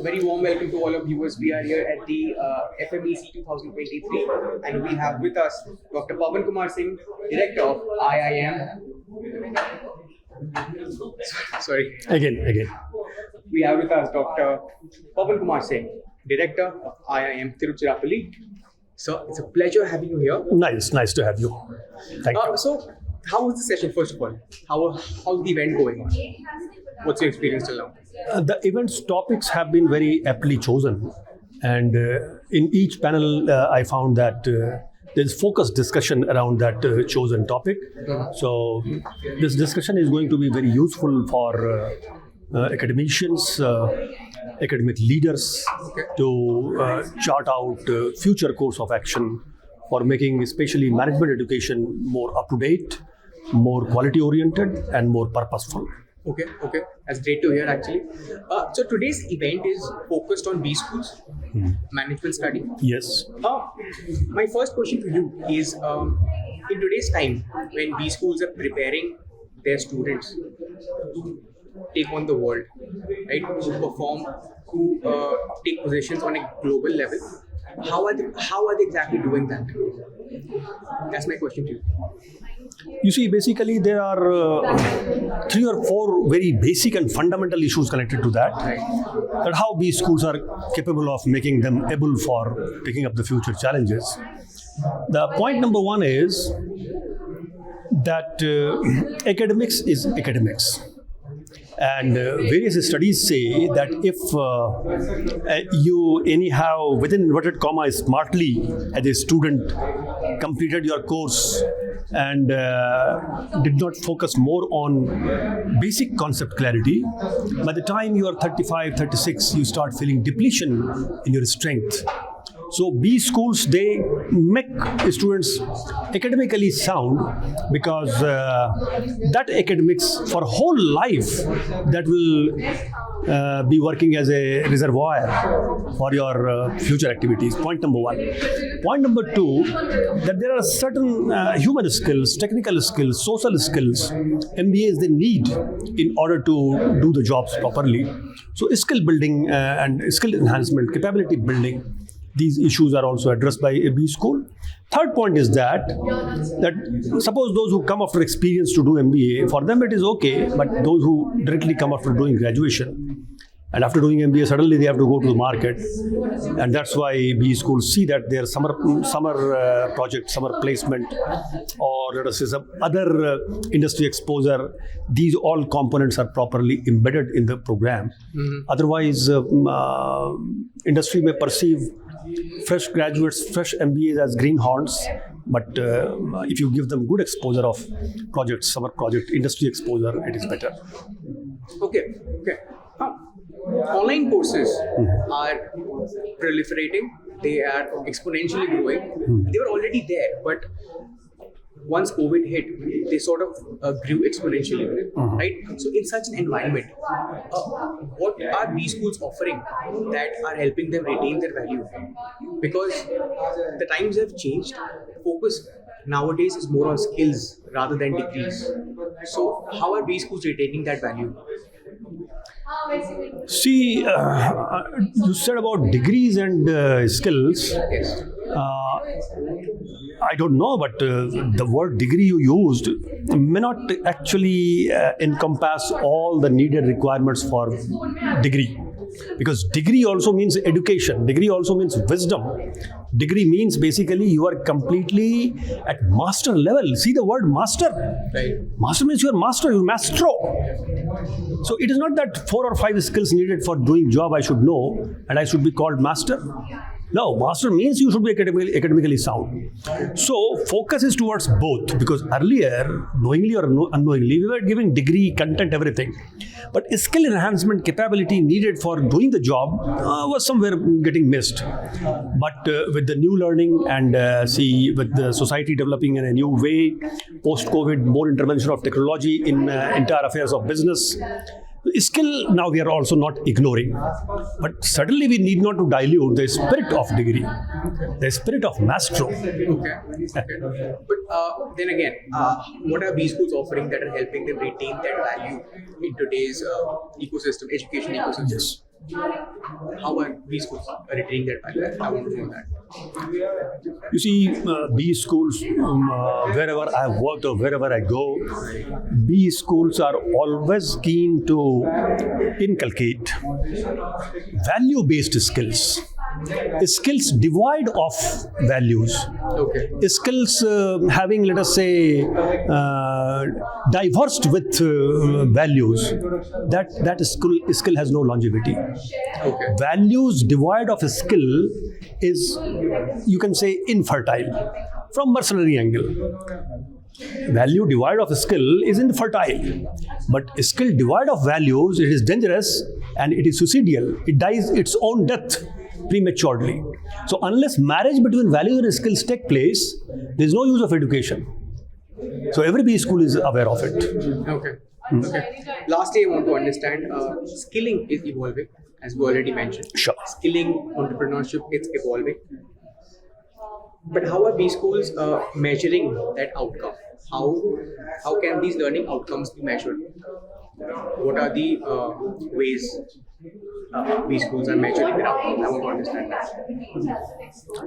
very warm welcome to all of viewers. We are here at the FMEC 2023 and we have with us Dr. Pawan Kumar Singh, Director of IIM. Sorry. Again. We have with us Dr. Pawan Kumar Singh, Director of IIM Tiruchirappalli. So it's a pleasure having you here. Nice to have you. Thank you. So how was the session, first of all? How's the event going on? What's your experience till now? The event's topics have been very aptly chosen, and in each panel I found that there's focused discussion around that chosen topic. So this discussion is going to be very useful for academicians, academic leaders to chart out future course of action for making especially management education more up-to-date, more quality-oriented and more purposeful. Okay. That's great to hear actually. So today's event is focused on B schools, management study. Yes. My first question to you is, in today's time when B schools are preparing their students to take on the world, right, to perform, to take positions on a global level, how are they exactly doing that? That's my question to you. You see, basically there are 3 or 4 very basic and fundamental issues connected to that. That how these schools are capable of making them able for picking up the future challenges. The point number 1 is that academics is academics. And various studies say that if you anyhow within inverted commas smartly as a student completed your course and did not focus more on basic concept clarity, by the time you are 35, 36, you start feeling depletion in your strength. So B schools, they make students academically sound because that academics for whole life that will be working as a reservoir for your future activities. Point number 1. Point number 2, that there are certain human skills, technical skills, social skills, MBAs they need in order to do the jobs properly. So skill building and skill enhancement, capability building, these issues are also addressed by a B school. Third point is that suppose those who come after experience to do MBA, for them it is okay, but those who directly come after doing graduation and after doing MBA, suddenly they have to go to the market. And that's why B schools see that their summer project, summer placement, or let us say some other industry exposure, these all components are properly embedded in the program. Otherwise, industry may perceive fresh graduates, fresh MBAs as greenhorns, but if you give them good exposure of projects, summer project, industry exposure, it is better. Okay. Online courses are proliferating. They are exponentially growing. They were already there, but once COVID hit, they sort of grew exponentially, right? So in such an environment, what are B schools offering that are helping them retain their value? Because the times have changed. Focus nowadays is more on skills rather than degrees. So how are B schools retaining that value? See, you said about degrees and skills. Yes. I don't know, but the word degree you used may not actually encompass all the needed requirements for degree. Because degree also means education, degree also means wisdom. Degree means basically you are completely at master level. See the word master. Right. Master means you are master, you are maestro. So it is not that 4 or 5 skills needed for doing job I should know and I should be called master. No, master means you should be academically sound. So focus is towards both, because earlier, knowingly or unknowingly, we were giving degree, content, everything. But skill enhancement capability needed for doing the job was somewhere getting missed. But with the new learning and with the society developing in a new way, post-COVID, more intervention of technology in entire affairs of business, skill now we are also not ignoring, but certainly we need not to dilute the spirit of degree, the spirit of maestro. Okay. But then again, what are B schools offering that are helping them retain that value in today's ecosystem, education ecosystem? Yes. How are B schools retaining that pipeline? I want to know that. You see, B schools, wherever I've worked or wherever I go, B schools are always keen to inculcate value-based skills. Skills devoid of values. Okay. Skills having, let us say, divorced with values, that skill has no longevity. Okay. Values devoid of a skill is, you can say, infertile from mercenary angle. Value devoid of a skill is infertile, but a skill devoid of values, it is dangerous and it is suicidal. It dies its own death prematurely. So unless marriage between values and skills take place, there is no use of education. So every B school is aware of it. Okay. Okay. Lastly, I want to understand skilling is evolving, as we already mentioned. Sure. Skilling, entrepreneurship, it's evolving. But how are B schools measuring that outcome? How can these learning outcomes be measured? What are the ways B schools are measuring their outcomes? I want to understand that.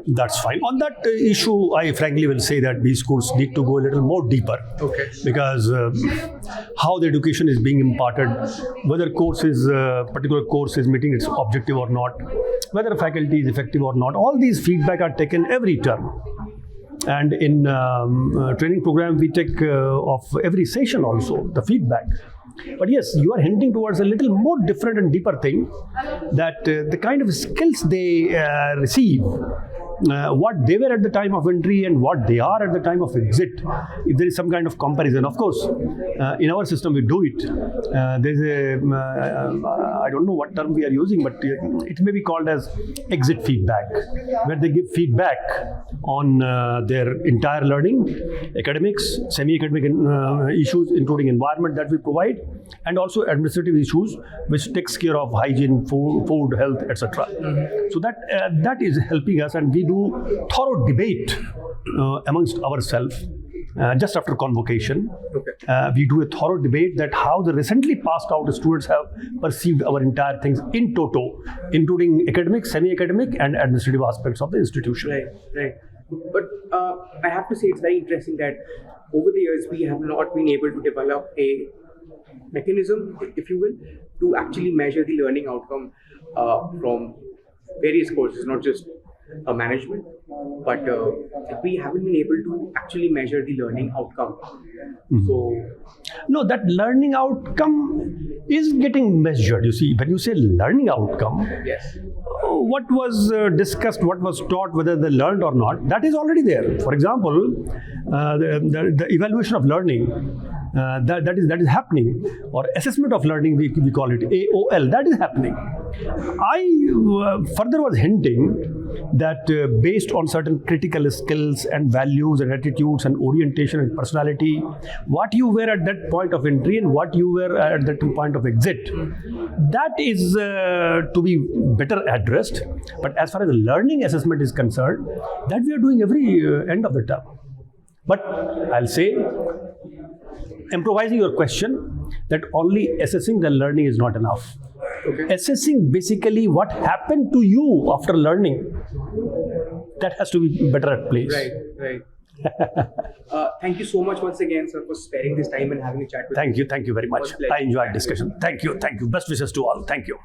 That's fine. On that issue, I frankly will say that B schools need to go a little more deeper. Okay. Because how the education is being imparted, whether particular course is meeting its objective or not, whether faculty is effective or not, all these feedback are taken every term. And in training program, we take of every session also the feedback. But yes, you are hinting towards a little more different and deeper thing, that the kind of skills they receive, what they were at the time of entry and what they are at the time of exit, if there is some kind of comparison. Of course, in our system we do it. There's I don't know what term we are using, but it may be called as exit feedback, where they give feedback on their entire learning, academics, semi-academic issues, including environment that we provide, and also administrative issues, which takes care of hygiene, food health, etc. So that is helping us, and we do thorough debate amongst ourselves just after convocation. Okay. We do a thorough debate that how the recently passed out students have perceived our entire things in toto, including academic, semi-academic, and administrative aspects of the institution. Right, right. But I have to say it's very interesting that over the years we have not been able to develop a mechanism, if you will, to actually measure the learning outcome from various courses, not just management, but we haven't been able to actually measure the learning outcome. So, no, that learning outcome is getting measured. You see, when you say learning outcome, yes, what was discussed, what was taught, whether they learned or not, that is already there. For example, the evaluation of learning, that is happening, or assessment of learning, we call it AOL, that is happening. I further was hinting that based on certain critical skills and values and attitudes and orientation and personality, what you were at that point of entry and what you were at that point of exit, that is to be better addressed. But as far as the learning assessment is concerned, that we are doing every end of the term. But I'll say, improvising your question, that only assessing the learning is not enough. okay. Assessing basically what happened to you after learning, that has to be better at place. Right, right. Thank you so much once again, sir, for sparing this time and having a chat with Thank you very much. I enjoyed discussion. Thank you. Best wishes to all. Thank you.